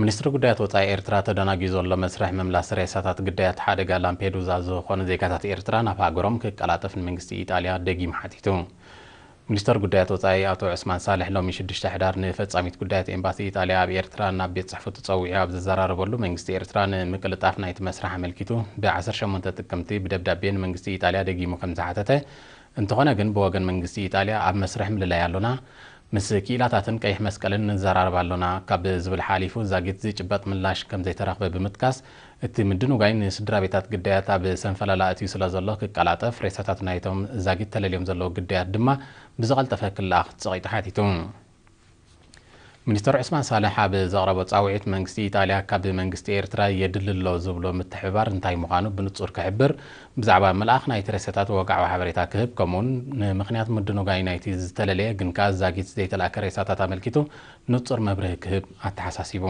ሚኒስትር ጉዳያት ወፃኢ ኤርትራ ተደናጊዞ ለመስርሕ መምላስ ሬሳታት ጉዳያት ሓደጋ ላምፔዱዛ ዝኾነ ዜጋታት ኤርትራ ናብ ሃገሮም ክቀላጠፍ መንግስቲ ኢጣልያ ደጊም ሓቲቱ ሚኒስትር ጉዳያት ወፃኢ አቶ ዑስማን ሳልሕ ሎሚ 6 ሕዳር ንፈጻሚት ጉዳያት ኤምባሲ ኢጣልያ ኣብ ኤርትራ ናብ ቤት ጽሕፈቱ ጸዊዑ ኣብ ዝዘራረበሉ መንግስቲ ኤርትራ ንምቅልጣፍ ናይቲ መስርሕ አመልኪቱ ብ18 ጥቅምቲ ብደብዳቤን መንግስቲ ኢጣልያ ደጊሙ ከም ዝሓተተ እንተኾነ ግን ብወገን መንግስቲ ኢጣልያ ኣብ መስርሕ ምልላይ ኣሎና ምስ ኪላታትን ቀይሕ መስቀልን ንዘራረባሎና ካብ ዝብል ሓሊፉ ዛጊት ዝጭበጥ ምላሽ ከም ዘይተረኽበ ብምጥቃስ እቲ ምድንጋይ ንስድራ ቤታት ግዳያት ኣብ ሰንፈላላ እትዩ ስለ ዘሎ ክቀላጠፍ ሬሳታት ናይቶም ዛጊት ተለልዮም ዘለዎ ግዳያት ድማ ብዝቐልጠፈ ክልኣኽ ፀቂጡ ሓቲቱ ሚኒስትር ዑስማን ሳልሕ ኣብ ዘቕረቦ ጻውዒት መንግስቲ ኢጣልያ ካብ መንግስቲ ኤርትራ የድልሎ ዝብሎ ምትሕብባር እንታይ ምዃኑ ብንጹር ክሕብር ብዛዕባ መልኣኽ ናይቲ ሬሳታት ወጋዓዊ ሓበሬታ ክህብ ከምኡውን ንምኽንያት ምድንጋይ ናይቲ ዝተለለየ ግን ከዓ ዛጊት ዘይተላእከ ሬሳታት አመልኪቱ ንጹር መብርሂ ክህብ ኣተሓሳሲቡ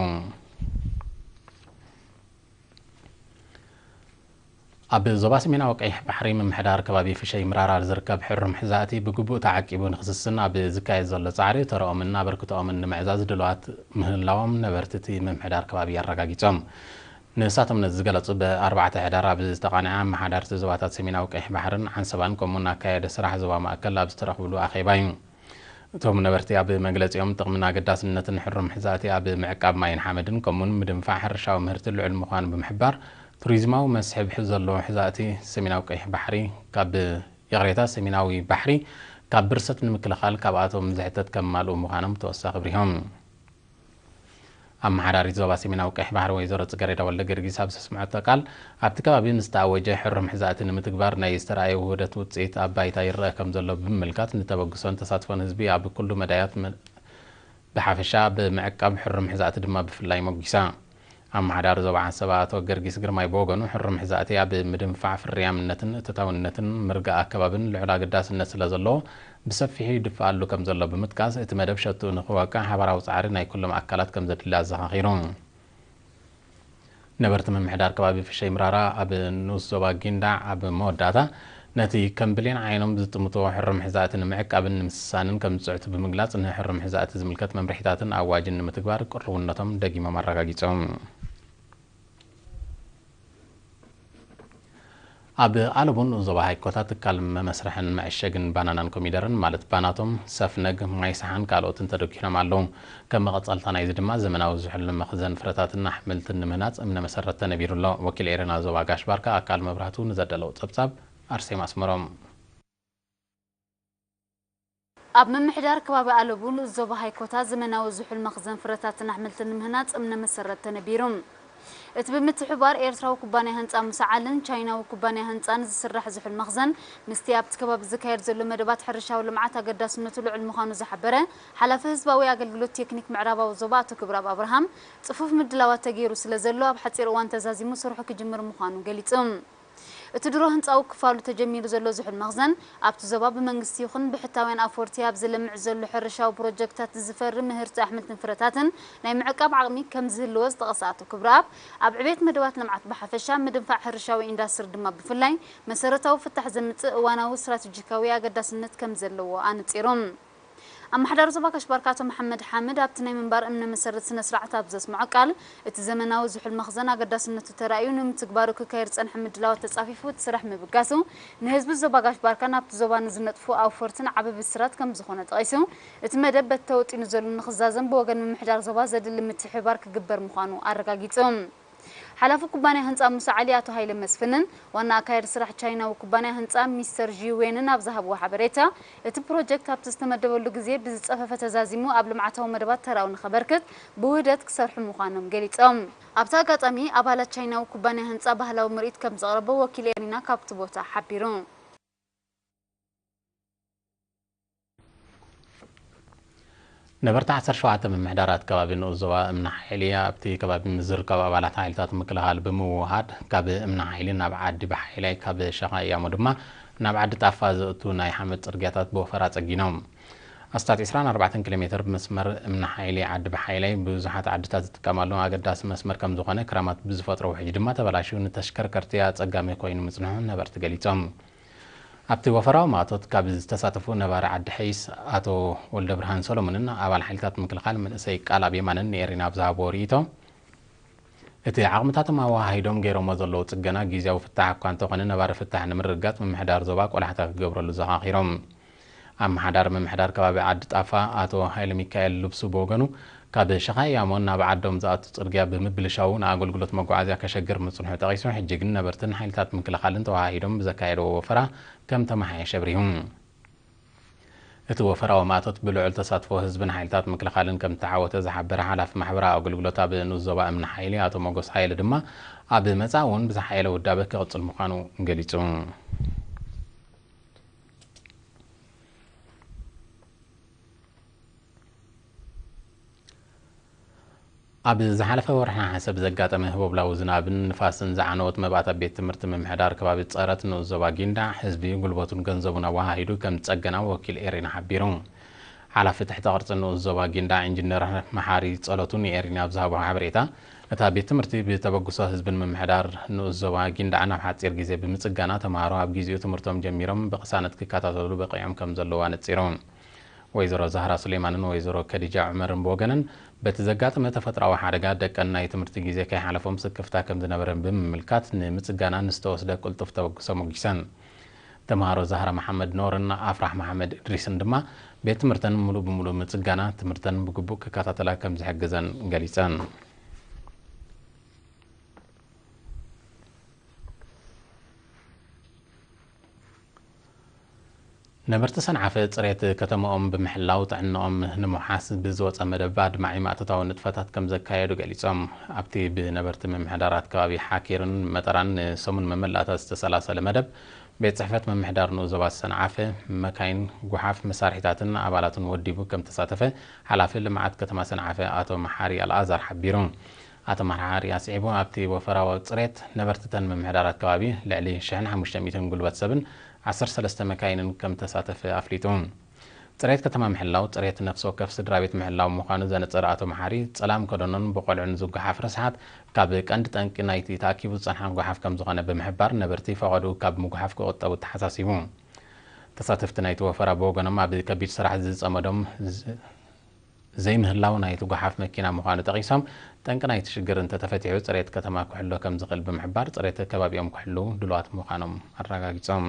ኣብ ዞባ ሰሜናዊ ቀይሕ ባሕሪ ምምሕዳር ከባቢ ፍሸይ ምራራ ዝርከብ ሕሩም ሕዛእቲ ብግቡእ ተዓቂቡ ንኽስስን ኣብ ዝካየድ ዘሎ ጻዕሪ ተረኦምን ኣበርክቶኦምን ንምዕዛዝ ድልዋት ምህላዎም ነበርቲ እቲ ምምሕዳር ከባቢ ኣረጋጊጾም ንሳቶም ዝገለጹ ብ4 ሕዳር ኣብ ዝተቓንዐ ኣመሓዳርቲ ዞባታት ሰሜናዊ ቀይሕ ባሕርን ዓንሰባን ከምኡውን ኣካየደ ስራሕ ዞባ ማእከል ኣብ ዝተረኽብሉ ኣኼባ እዩ እቶም ነበርቲ ኣብ መግለጺኦም ጥቕምን ኣገዳስነትን ሕሩም ሕዛእቲ ኣብ ምዕቃብ ማይን ሓመድን ከምኡውን ምድንፋዕ ሕርሻዊ ምህርቲ ልዑል ምዃኑ ብምሕባር ቱሪዝማዊ መስሕብ ዘሎ ሕዛእቲ ሰሜናዊ ቀይሕ ባሕሪ ካብ የቕሬታ ሰሜናዊ ባሕሪ ካብ ብርሰት ንምክልኻል ካብኣቶም ዝሕተት ከማልኡ ምዃኖም ተወሳኺ ብሪሆም ኣመሓዳሪት ዞባ ሰሜናዊ ቀይሕ ባሕሪ ወይዘሮ ጽጌረዳ ወልደ ገርጊስ ኣብ ዘስምዐቶ ቃል ኣብቲ ከባቢ ንዝተኣወጀ ሕሩም ሕዛእቲ ንምትግባር ናይ ዝተረኣየ ውህደት ውፅኢት ኣብ ባይታ ይርአ ከም ዘሎ ብምምልካት ንተበግሶን ተሳትፎን ህዝቢ ኣብ ኩሉ መዳያት ብሓፈሻ ብምዕቃብ ሕሩም ሕዛእቲ ድማ ብፍላይ መጊሳ ኣመሓዳሪ ዞባ ዓንሰባ አቶ ገርጊስ ግርማይ ብወገኑ ሕሩም ሕዛእቲ ኣብ ምድንፋዕ ፍርያምነትን እተታውነትን ምርጋእ ኣከባብን ልዑል ኣገዳስነት ስለ ዘለዎ ብሰፊሑ ይድፋኣሉ ከም ዘሎ ብምጥቃስ እቲ መደብ ሸቱ ንኽወቅዕ ሓበራዊ ጻዕሪ ናይ ኩሎም ኣካላት ከም ዘድሊ ኣዘኻኺሩ ነበርቲ ምምሕዳር ከባቢ ፍሸይ ምራራ ኣብ ንኡስ ዞባ ጊንዳዕ ኣብ መወዳእታ ነቲ ከም ብሌን ዓይኖም ዝጥምትዎ ሕሩም ሕዛእቲ ንምዕቃብን ንምስሳንን ከም ዝፅዕቱ ብምግላጽ ንሕሩም ሕዛእቲ ዝምልከት መምርሒታትን ኣዋጅን ንምትግባር ቅርውነቶም ደጊሞም ኣረጋጊጾም ኣብ ኣለቡን ዞባ ሃይኮታ ትካል መመስርሕን መዕሸግን ባናናን ኮሚደርን ማለት ባናቶም ሰፍነግ ማይሰሓን ካልኦትን ተደኪኖም ኣለዉ ከም መቐጸልታ ናይዚ ድማ ዘመናዊ ዝሕሉ መኽዘን ፍረታትን ኣሕምልትን ንምህናፅ እምነ መሰረት ተነቢሩሎ ወኪል ኤረና ዞባ ጋሽ ባርካ ኣካል መብራህቱ ንዘደለው ጸብጻብ ኣርሴማ ኣስመሮም ኣብ ምምሕዳር ከባቢ ኣለቡን ዞባ ሃይኮታ ዘመናዊ ዝሕሉ መኽዘን ፍረታትን ኣሕምልትን ንምህናፅ እምነ መሰረት ተነቢሩ እቲ ብምትሕባር ኤርትራዊ ኩባንያ ህንፃ ሙሳዓልን ቻይናዊ ኩባንያ ህንፃን ዝስራሕ ዝሕል መኽዘን ምስቲ ኣብቲ ከባቢ ዝካየድ ዘሎ መደባት ሕርሻዊ ልምዓት ኣገዳስነቱ ልዑል ምዃኑ ዝሓበረ ሓላፊ ህዝባዊ ኣገልግሎት ቴክኒክ ምዕራባዊ ዞባ ኣቶ ክብራብ ኣብርሃም ጽፉፍ ምድላዋት ተገይሩ ስለ ዘሎ ኣብ ሓጺር እዋን ተዛዚሙ ስርሑ ክጅምር ምዃኑ ገሊጾም እቲ ድሮ ህንፃው ክፋሉ ተጀሚሩ ዘሎ ዝሕል መኽዘን ኣብቲ ዞባ ብመንግስቲ ይኹን ብሕታውያን ኣፎርቲ ኣብ ዝለምዕ ዘሎ ሕርሻዊ ፕሮጀክታት ዝፈርም ምህርቲ ኣሕምልትን ፍረታትን ናይ ምዕቃብ ዓቕሚ ከም ዝህልዎ ዝጠቐሰ ኣቶ ክብራብ ኣብ ዕቤት መደባት ልምዓት ብሓፈሻ ምድንፋዕ ሕርሻዊ ኢንዳስትሪ ድማ ብፍላይ መሰረታዊ ፍታሕ ዘምጽእ እዋናዊ ስትራቴጂካዊ ኣገዳስነት ከም ዘለዎ ኣነጺሮም ኣመሓዳሪ ዞባ ጋሽ ባርካ አቶ መሐመድ ሓመድ ኣብቲ ናይ ምንባር እምነ መሰረት ስነ ስርዓት ኣብ ዘስምዖ ቃል እቲ ዘመናዊ ዝሕል መኽዘን ኣገዳስነቱ ተራእዩ ንምትግባሩ ክካየድ ጸንሐ ምድላዋት ተጻፊፉ እቲ ስራሕ ምብጋሱ ንህዝቢ ዞባ ጋሽ ባርካ ናብቲ ዞባ ንዝነጥፉ ኣውፈርትን ዓበቢ ብስራት ከም ዝኾነ ጠቒሱ እቲ መደብ በቲ ተወጢኑ ዘሎ ንኽዛዘም ብወገን ምምሕዳር ዞባ ዘድሊ ምትሕብባር ክግበር ምዃኑ ኣረጋጊጾም ሓላፊ ኩባንያ ህንፃ ሙሳዓሊ አቶ ሃይለ መስፍንን ዋና ኣካየዲ ስራሕ ቻይናዊ ኩባንያ ህንፃ ሚስተር ጂዌንን ኣብ ዝሃብዎ ሓበሬታ እቲ ፕሮጀክት ኣብቲ ዝተመደበሉ ግዜ ብዝፀፈፈ ተዛዚሙ ኣብ ልምዓታዊ መደባት ተራው ንኸበርክት ብውህደት ክሰርሑ ምዃኖም ገሊፆም ኣብቲ ኣጋጣሚ ኣባላት ቻይናዊ ኩባንያ ህንፃ ባህላዊ ምርኢት ከም ዘቕረበ ወኪል ኤሪና ካብቲ ቦታ ሓቢሩ ነበርቲ 17 ምምሕዳራት ከባቢ ንኡስ ዞባ እምና ሓይሊ ኣብቲ ከባቢ ዝርከቡ ኣባላት ሓይልታት ምክልኻል ብምውሃድ ካብ እምና ሓይሊ ናብ ዓዲ ባሓይላይ ካብ ሸኻ እያሞ ድማ ናብ ዓዲ ጣፋ ዘእቱ ናይ ሓመድ ጽርግያታት ብወፈራ ጸጊኖም ኣስታት 24 ኪሎ ሜትር መስመር እምና ሓይሊ ዓዲ ባሓይላይ ብዙሓት ዓድታት ዝጥቀማሉ ኣገዳሲ መስመር ከም ዝኾነ ክራማት ብዝፈጥሮ ውሕጅ ድማ ተበላሽዩ ንተሽከርከርቲ ኣጸጋሚ ኮይኑ ምጽንሑ ነበርቲ ገሊጾም ኣብቲ ወፈራዊ ማእቶት ካብ ዝተሳተፉ ነባሪ ዓዲ ሐይስ አቶ ወልደ ብርሃን ሰሎሞንን ኣባል ሓይልታት ምክልኻል መንእሰይ ቃል ኣብ የማንን ንኤሪና ብዝሃቦ ርእይቶ እቲ ዓቕምታቶም ኣዋሃሂዶም ገይሮሞ ዘለዉ ጽገና ጊዜያዊ ፍታሕ እኳ እንተኾነ ነባሪ ፍታሕ ንምርግጋጽ ምምሕዳር ዞባ ቆላሕታ ክገብረሉ ዘኻኺሮም ኣመሓዳር ምምሕዳር ከባቢ ዓዲ ጣፋ ኣቶ ሃይለ ሚካኤል ልብሱ ብወገኑ ካብ ሸኻያሞን ናብ ዓዶም ዝኣቱ ጽርግያ ብምብልሻው ንኣገልግሎት መጓዓዝያ ከሸግር ምጽንሑ ጠቒሱ ሕጂ ግን ነበርትን ሓይልታት ምክልኻልን ተዋሂዶም ብዘካየደዎ ወፈራ ከም ተመሓየሸ ኣብሪሁ እቲ ወፈራዊ ማእቶት ብልዑል ተሳትፎ ህዝብን ሓይልታት ምክልኻልን ከም ተዓወተ ዝሓበረ ሓላፊ ማሕበራዊ ኣገልግሎት ኣብ ንኡስ ዞባ እምኒ ሓይሊ ኣቶ ሞጎስ ሃይለ ድማ ኣብ መጻእ እውን ብዝሓየለ ውዳበ ክቕጽል ምዃኑ ገሊጹ ኣብ ዝሓለፈ ወርሒ ሓሰብ ዘጋጠመ ህቦብላዊ ዝናብን ንፋስን ዝዓነወት መባእታ ቤት ትምህርቲ ምምሕዳር ከባቢ ጸረት ንኡስ ዞባ ጊንዳዕ ህዝቢ ጉልበቱን ገንዘቡን ኣዋሃሂዱ ከም ዝጸገና ወኪል ኤሪና ሓቢሩ ሓላፊ ትሕቲ ቅርፂ ንኡስ ዞባ ጊንዳዕ ኢንጂነር መሓሪ ጸሎቱን የኤሪና ብዝሃቦ ሓበሬታ እታ ቤት ትምህርቲ ብተበግሶ ህዝብን ምምሕዳር ንኡስ ዞባ ጊንዳዕ ናብ ሓፂር ግዜ ብምጽጋና ተምሃሮ ኣብ ጊዜኡ ትምህርቶም ጀሚሮም ብቕሳነት ክከታተሉ በቂዖም ከም ዘለዋ ነጺሮም ወይዘሮ ዛህራ ሱሌማንን ወይዘሮ ከዲጃ ዑመርን ብወገነን በቲ ዘጋጠመ ተፈጥራዊ ሓደጋ ደቀን ናይ ትምህርቲ ግዜ ከይሓለፎም ስክፍታ ከም ዝነበረን ብምምልካት ንምጽጋና ንዝተወስደ ቁልጡፍ ተበግሶ ሞጊሰን ተምሃሮ ዛህራ መሐመድ ኖርን ኣፍራህ መሐመድ እድሪስን ድማ ቤት ትምህርተን ሙሉእ ብሙሉእ ምጽጋና ትምህርተን ብግቡእ ክከታተላ ከም ዝሕግዘን ገሊጸን ነበርቲ ሰንዓፈ ጽሬት ከተማኦም ብምሕላው ጥዕናኦም ንምሓስ ብዝወፀ መደብ ኣድማዒ ማእተታዊ ንጥፈታት ከም ዘካየዱ ገሊጾም ኣብቲ ብነበርቲ ምምሕዳራት ከባቢ ሓኪርን መጠራን ሰሙን መመላእታት ዝተሰላሰለ መደብ ቤት ጽሕፈት ምምሕዳር ንኡስ ዞባ ሰንዓፈ መካይን ጉሓፍ መሳርሒታትን ኣባላትን ወዲቡ ከም ተሳተፈ ሓላፊ ልምዓት ከተማ ሰንዓፈ ኣቶ መሓሪ ኣልኣዛር ሓቢሩ ኣቶ መሓሪ ኣስዒቡ ኣብቲ ወፈራዊ ጽሬት ነበርትተን ምምሕዳራት ከባቢ ልዕሊ 1500 ጉልበት ሰብን 13 መካይንን ከም ተሳተፈ ኣፍሊጡ ጽሬት ከተማ ምሕላው ጽሬት ነፍሲ ወከፍ ስድራ ቤት ምሕላው ምዃኑ ዘነጸረ ኣቶ መሓሪ ጸላም ከደኖን ብቆልዑን ዝጓሓፍ ርስሓት ካብ ቀንዲ ጠንቂ ናይቲ ተኣኪቡ ዝጸንሐ ጉሓፍ ከም ዝኾነ ብምሕባር ነበርቲ ፈቐዱ ካብ ምጉሓፍ ክቕጠቡ ተሓሳሲቡ ተሳተፍቲ ናይቲ ወፈራ ብወገኖም ኣብ ከቢድ ስራሕ ዝጸመዶም ዘይምህላው ናይቲ ጉሓፍ መኪና ምዃኑ ጠቒሶም ጠንቂ ናይቲ ሽግር እንተተፈቲሑ ጽሬት ከተማ ክሕሎ ከም ዝኽእል ብምሕባር ጽሬት ከባቢኦም ክሕሉ ድልዋት ምዃኖም ኣረጋጊጾም